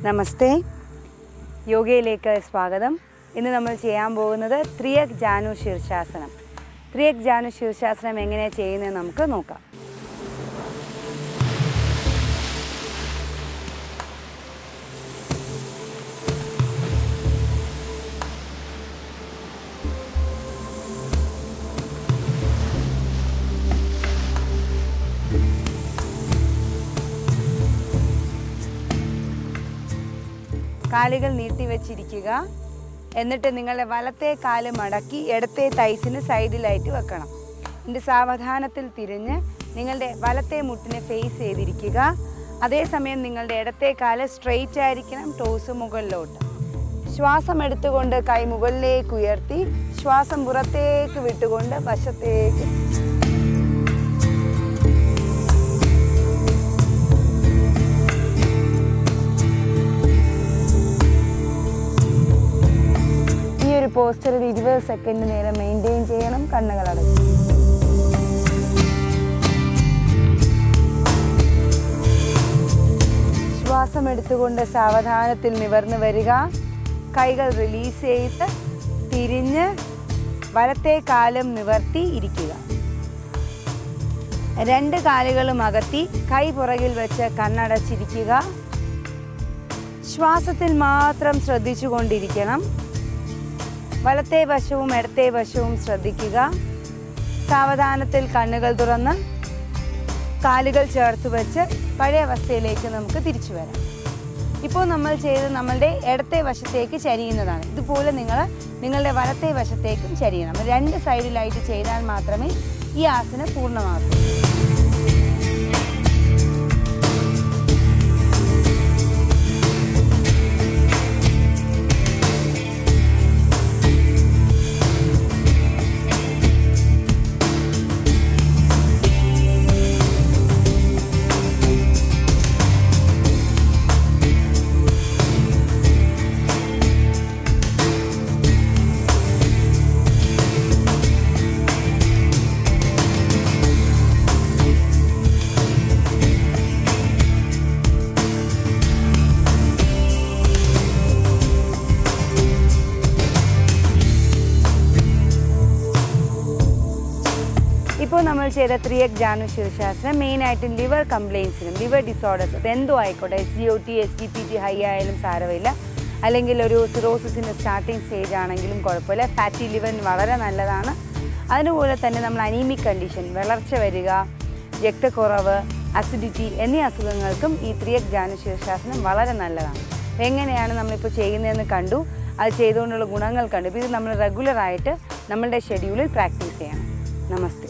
നമസ്തേ, യോഗയിലേക്ക് സ്വാഗതം. ഇന്ന് നമ്മൾ ചെയ്യാൻ പോകുന്നത് ത്രിയക് ജാനു ശീർഷാസനം. ത്രിയക് ജാനു ശീർഷാസനം എങ്ങനെയാണ് ചെയ്യുന്നത് നമുക്ക് നോക്കാം. കാലുകൾ നീട്ടിവെച്ചിരിക്കുക. എന്നിട്ട് നിങ്ങളുടെ വലത്തെ കാല് മടക്കി ഇടത്തെ തൈസിന് സൈഡിലായിട്ട് വെക്കണം. എന്നിട്ട് സാവധാനത്തിൽ തിരിഞ്ഞ് നിങ്ങളുടെ വലത്തെ മുട്ടിനെ ഫേസ് ചെയ്തിരിക്കുക. അതേസമയം നിങ്ങളുടെ ഇടത്തെ കാല് സ്ട്രെയിറ്റ് ആയിരിക്കണം, ടോസ് മുകളിലോട്ട്. ശ്വാസം എടുത്തുകൊണ്ട് കൈ മുകളിലേക്ക് ഉയർത്തി ശ്വാസം പുറത്തേക്ക് വിട്ടുകൊണ്ട് വശത്തേക്ക്. പോസ്റ്ററിൽ 20 സെക്കൻഡ് നേരം മെയിൻറ്റെയിൻ ചെയ്യണം. കണ്ണുകൾ അടയ്ക്കും. ശ്വാസം എടുത്തുകൊണ്ട് സാവധാനത്തിൽ നിവർന്നു വരിക. കൈകൾ റിലീസ് ചെയ്ത് തിരിഞ്ഞ് വലത്തെ കാലും നിവർത്തി ഇരിക്കുക. രണ്ട് കാലുകളും അകത്തി കൈ പുറകിൽ വെച്ച് കണ്ണടച്ചിരിക്കുക. ശ്വാസത്തിൽ മാത്രം ശ്രദ്ധിച്ചു കൊണ്ടിരിക്കണം. വലത്തെ വശവും ഇടത്തെ വശവും ശ്രദ്ധിക്കുക. സാവധാനത്തിൽ കണ്ണുകൾ തുറന്ന് കാലുകൾ ചേർത്ത് വെച്ച് പഴയ അവസ്ഥയിലേക്ക് നമുക്ക് തിരിച്ചു വരാം. ഇപ്പോൾ നമ്മൾ ചെയ്ത് നമ്മളുടെ ഇടത്തെ വശത്തേക്ക് ചരിയുന്നതാണ്. ഇതുപോലെ നിങ്ങളുടെ വലത്തെ വശത്തേക്കും ചരിയണം. രണ്ട് സൈഡിലായിട്ട് ചെയ്താൽ മാത്രമേ ഈ ആസനം പൂർണ്ണമാകൂ. ഇപ്പോൾ നമ്മൾ ചെയ്ത ത്രിയക് ജാനു ശീർഷാസനം മെയിനായിട്ടും ലിവർ കംപ്ലയിൻസിനും ലിവർ ഡിസോർഡേഴ്സ് അത് എന്തോ ആയിക്കോട്ടെ, SGOT SGPT ഹൈ ആയാലും സാരമില്ല, അല്ലെങ്കിൽ ഒരു സിറോസിസിൻ്റെ സ്റ്റാർട്ടിങ് സ്റ്റേജ് ആണെങ്കിലും കുഴപ്പമില്ല. ഫാറ്റി ലിവറിന് വളരെ നല്ലതാണ്. അതുപോലെ തന്നെ നമ്മൾ അനീമിക് കണ്ടീഷൻ, വളർച്ച വരിക, രക്തക്കുറവ്, അസിഡിറ്റി എന്നീ അസുഖങ്ങൾക്കും ഈ ത്രിയക് ജാനു ശീർഷാസനം വളരെ നല്ലതാണ്. എങ്ങനെയാണ് നമ്മളിപ്പോൾ ചെയ്യുന്നതെന്ന് കണ്ടു, അത് ചെയ്തുകൊണ്ടുള്ള ഗുണങ്ങൾ കണ്ടു. ഇത് നമ്മൾ റെഗുലറായിട്ട് നമ്മളുടെ ഷെഡ്യൂളിൽ പ്രാക്ടീസ് ചെയ്യണം. നമസ്തേ.